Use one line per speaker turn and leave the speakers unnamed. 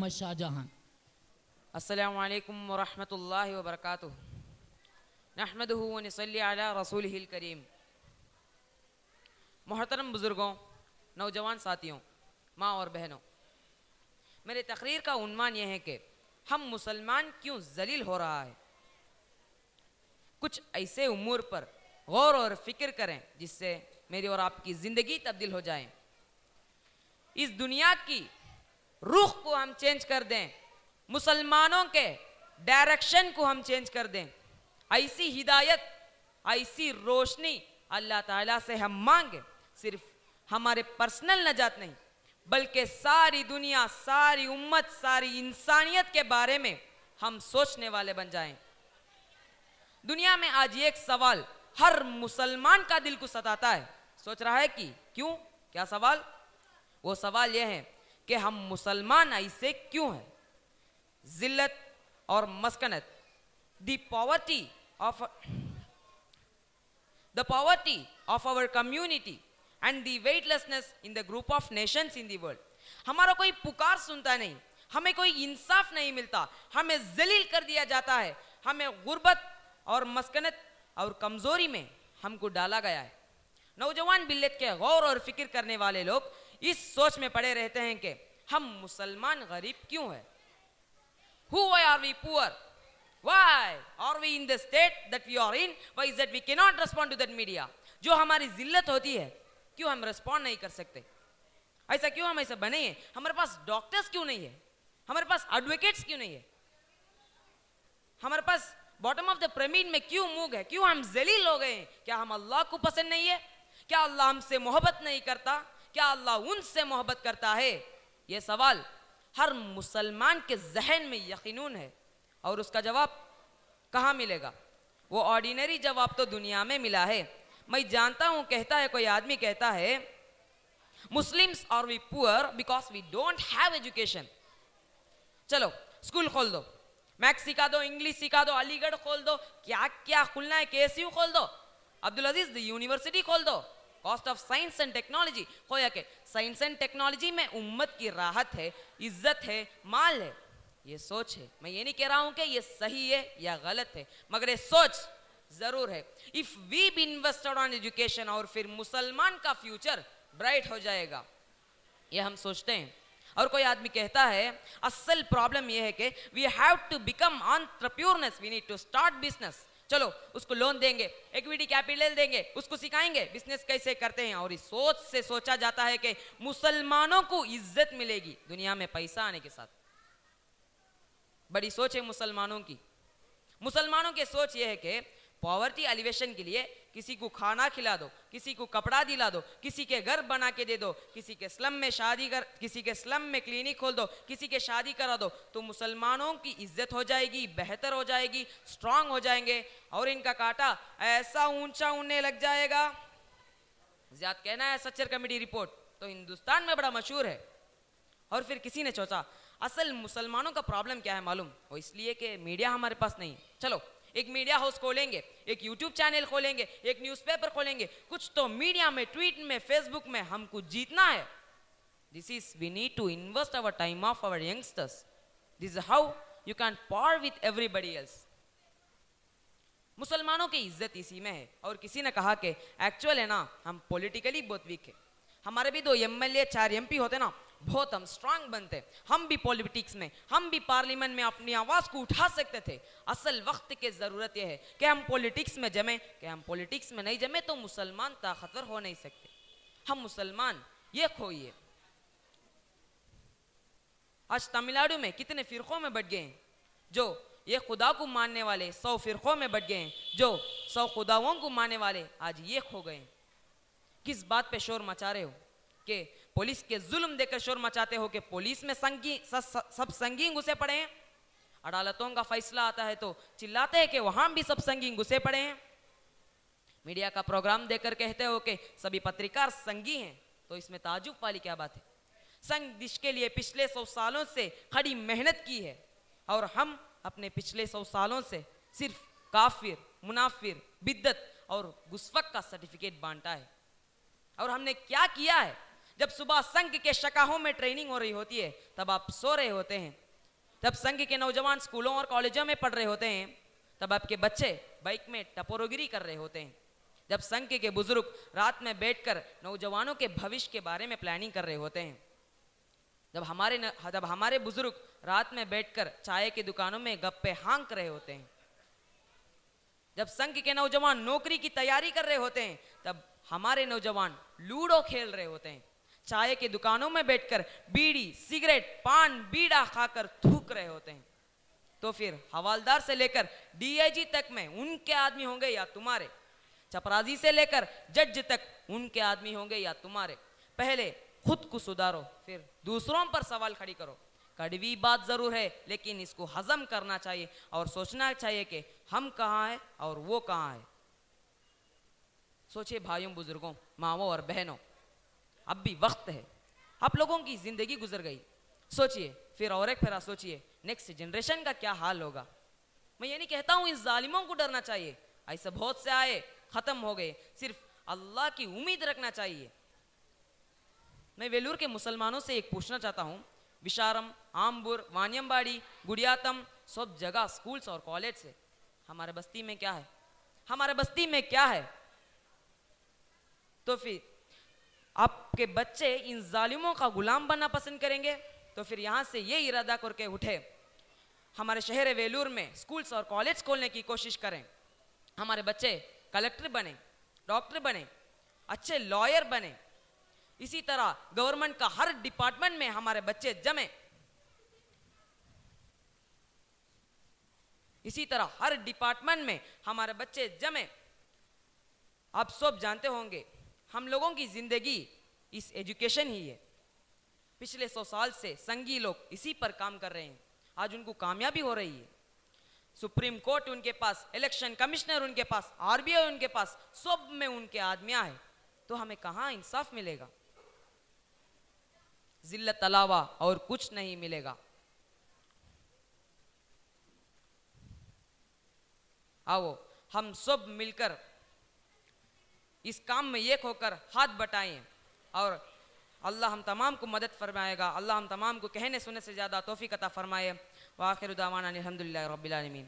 मोहम्मद शाहजहां।
अस्सलामु अलैकुम व रहमतुल्लाहि व बरकातुहू। नहमदुहु व नसल्ली अला रसूलिहिल करीम। मोहतरम बुजुर्गों, नौजवान साथियों, माँ और बहनों, मेरे तकरीर का उन्वान यह है कि हम मुसलमान क्यों जलील हो रहा है। कुछ ऐसे उमूर पर गौर और फिक्र करें जिससे मेरी और आपकी ज़िंदगी तब्दील हो जाए। इस दुनिया की रुख को हम चेंज कर दें, मुसलमानों के डायरेक्शन को हम चेंज कर दें। ऐसी हिदायत, ऐसी रोशनी अल्लाह ताला से हम मांगे। सिर्फ हमारे पर्सनल नजात नहीं, बल्कि सारी दुनिया, सारी उम्मत, सारी इंसानियत के बारे में हम सोचने वाले बन जाएं। दुनिया में आज ये एक सवाल हर मुसलमान का दिल को सताता है, सोच रहा है कि क्यों? क्या सवाल? वो सवाल यह है कि हम मुसलमान ऐसे क्यों हैं। जिल्लत और मस्कनत, the poverty of our community and the weightlessness in the group of nations in the world. हमारा कोई पुकार सुनता नहीं, हमें कोई इंसाफ नहीं मिलता, हमें जलील कर दिया जाता है, हमें गुर्बत और मस्कनत और कमजोरी में हमको डाला गया है। नौजवान बिल्लत के गौर और फिक्र करने वाले लोग इस सोच में पड़े रहते हैं कि हम मुसलमान गरीब क्यों हैं। Who are we poor? Why are we in the state that we are in? Why is that we cannot respond to that media? जो हमारी जिल्लत होती है, क्यों हम रिस्पॉन्ड नहीं कर सकते? ऐसा क्यों हम ऐसा बने हैं? हमारे पास डॉक्टर्स क्यों नहीं है? हमारे पास एडवोकेट्स क्यों नहीं है? हमारे पास बॉटम ऑफ द पिरामिड में क्यों मुंह है? क्यों हम जलील हो गए हैं? क्या हम अल्लाह को पसंद नहीं है? क्या अल्लाह हमसे मोहब्बत नहीं करता? क्या अल्लाह उनसे मोहब्बत करता है? यह सवाल हर मुसलमान के जहन में यकीनून है, और उसका जवाब कहाँ मिलेगा? वो ऑर्डिनरी जवाब तो दुनिया में मिला है। मैं जानता हूं, कहता है कोई आदमी, कहता है Muslims are we poor because we don't have education. चलो स्कूल खोल दो, मैथ्स सिखा दो, इंग्लिश सिखा दो, अलीगढ़ खोल दो, क्या क्या खुलना है, केएसयू खोल दो, अब्दुल अजीज यूनिवर्सिटी खोल दो, cost of science and technology खोया के साइंस एंड टेक्नोलॉजी में उम्मत की राहत है, इज्जत है, माल है। ये सोच है। मैं ये नहीं कह रहा हूं कि ये सही है या गलत है, मगर ये सोच जरूर है। If we be invested on education, और फिर मुसलमान का फ्यूचर ब्राइट हो जाएगा, ये हम सोचते हैं। और कोई आदमी कहता है असल प्रॉब्लम यह है कि we have to become entrepreneurs, we need to start business. चलो उसको लोन देंगे, इक्विटी कैपिटल देंगे, उसको सिखाएंगे बिजनेस कैसे करते हैं। और इस सोच से सोचा जाता है कि मुसलमानों को इज्जत मिलेगी दुनिया में पैसा आने के साथ। बड़ी सोच है मुसलमानों की। मुसलमानों की सोच यह है कि पॉवर्टी एलिवेशन के लिए किसी को खाना खिला दो, किसी को कपड़ा दिला दो, किसी के घर बना के दे दो, किसी के स्लम में शादी कर, किसी के स्लम में क्लिनिक खोल दो, किसी के शादी करा दो, तो मुसलमानों की इज्जत हो जाएगी, बेहतर हो जाएगी, स्ट्रांग हो जाएंगे, और इनका कांटा ऐसा ऊंचा उड़ने लग जाएगा। ज्यादा कहना है सच्चर कमेटी रिपोर्ट तो हिंदुस्तान में बड़ा मशहूर है। और फिर किसी ने सोचा असल मुसलमानों का प्रॉब्लम क्या है मालूम? वो इसलिए कि मीडिया हमारे पास नहीं है। चलो एक मीडिया हाउस खोलेंगे, एक यूट्यूब चैनल खोलेंगे, एक न्यूज़पेपर खोलेंगे, कुछ तो मीडिया में, ट्वीट में, फेसबुक में हमको जीतना है। This is we need to invest our time of our youngsters. This is how you can par with everybody else. मुसलमानों की इज्जत इसी में है। और किसी ने कहा कि एक्चुअल है ना, हम पॉलिटिकली बहुत वीक है। हमारे भी 2 एमएलए 4 एमपी होते ना, बहुत हम स्ट्रांग बनते। हम भी पॉलिटिक्स में, हम भी पार्लियामेंट में अपनी आवाज को उठा सकते थे। असल वक्त की जरूरत यह है कि हम पॉलिटिक्स में जमे, कि हम पॉलिटिक्स में नहीं जमे तो मुसलमान ताकतवर हो नहीं सकते। हम मुसलमान ये खोइए। आज तमिलनाडु में कितने फिरकों में बट गए हैं। जो ये खुदा को मानने वाले 100 फिरकों में बट गए हैं, जो 100 खुदाओं को मानने वाले आज ये खो गए हैं। किस बात पे शोर मचा रहे हो? कि पुलिस के जुल्म देकर शोर मचाते हो कि पुलिस में सब संगीन घुसे पड़े हैं। अदालतों का फैसला आता है तो चिल्लाते हैं कि वहां भी सब संगीन घुसे पड़े हैं। मीडिया का प्रोग्राम देकर कहते हो कि सभी पत्रकार संगी हैं, तो इसमें ताजुब वाली क्या बात है? संघ देश के लिए पिछले 100 सालों से खड़ी मेहनत की है, और हम अपने पिछले 100 सालों से सिर्फ काफिर, मुनाफिर, बिद्दत और गुस्वक का सर्टिफिकेट बांटा है। और हमने क्या किया है? जब सुबह संघ के शाखाओं में ट्रेनिंग हो रही होती है तब आप सो रहे होते हैं। जब संघ के नौजवान स्कूलों और कॉलेजों में पढ़ रहे होते हैं तब आपके बच्चे बाइक में टपोरोगिरी कर रहे होते हैं। जब संघ के बुजुर्ग रात में बैठकर नौजवानों के भविष्य के बारे में प्लानिंग कर रहे होते हैं। जब हमारे बुजुर्ग रात में बैठकर चाय की दुकानों में गप्पे हाँक रहे होते हैं। जब संघ के नौजवान नौकरी की तैयारी कर रहे होते हैं तब हमारे नौजवान लूडो खेल रहे होते हैं। चाय की दुकानों में बैठकर बीड़ी सिगरेट पान बीड़ा खाकर थूक रहे होते हैं। तो फिर हवालदार से लेकर डीआईजी तक में उनके आदमी होंगे या तुम्हारे, चपरासी से लेकर जज तक उनके आदमी होंगे या तुम्हारे। पहले खुद को सुधारो फिर दूसरों पर सवाल खड़ी करो। कड़वी बात जरूर है लेकिन इसको हजम करना चाहिए और सोचना चाहिए कि हम कहाँ हैं और वो कहाँ है। सोचिए भाइयों बुजुर्गों माओ और बहनों, अब भी वक्त है। आप लोगों की जिंदगी गुजर गई, सोचिए फिर और एक फेरा सोचिए नेक्स्ट जनरेशन का क्या हाल होगा। मैं ये नहीं कहता हूं इन जालिमों को डरना चाहिए, ऐसे बहुत से आए खत्म हो गए, सिर्फ अल्लाह की उम्मीद रखना चाहिए। मैं वेलूर के मुसलमानों से एक पूछना चाहता हूं, विशारम आमबुर वानियमबाड़ी गुड़ियातम सब जगह स्कूल्स और कॉलेज से, हमारे बस्ती में क्या है? हमारे बस्ती में क्या है? तो फिर आपके बच्चे इन जालिमों का गुलाम बनना पसंद करेंगे? तो फिर यहां से ये इरादा करके उठे हमारे शहर वेलूर में स्कूल्स और कॉलेज खोलने की कोशिश करें। हमारे बच्चे कलेक्टर बने, डॉक्टर बने, अच्छे लॉयर बने। इसी तरह गवर्नमेंट का हर डिपार्टमेंट में हमारे बच्चे जमे। इसी तरह हर डिपार्टमेंट में हमारे बच्चे जमे। आप सब जानते होंगे हम लोगों की जिंदगी इस एजुकेशन ही है। पिछले 100 साल से संघी लोग इसी पर काम कर रहे हैं, आज उनको कामयाबी हो रही है। सुप्रीम कोर्ट उनके पास, इलेक्शन कमिश्नर उनके पास, आरबीआई उनके पास, सब में उनके आदमियां हैं। तो हमें कहां इंसाफ मिलेगा? जिल्लत अलावा और कुछ नहीं मिलेगा। आओ हम सब मिलकर इस काम में एक होकर हाथ बटाएं और अल्लाह हम तमाम को मदद फरमाएगा। अल्लाह हम तमाम को कहने सुनने से ज़्यादा तौफीक अता फरमाए। व आखिर दावाना अल्हम्दुलिल्लाहि रब्बिल आलमीन।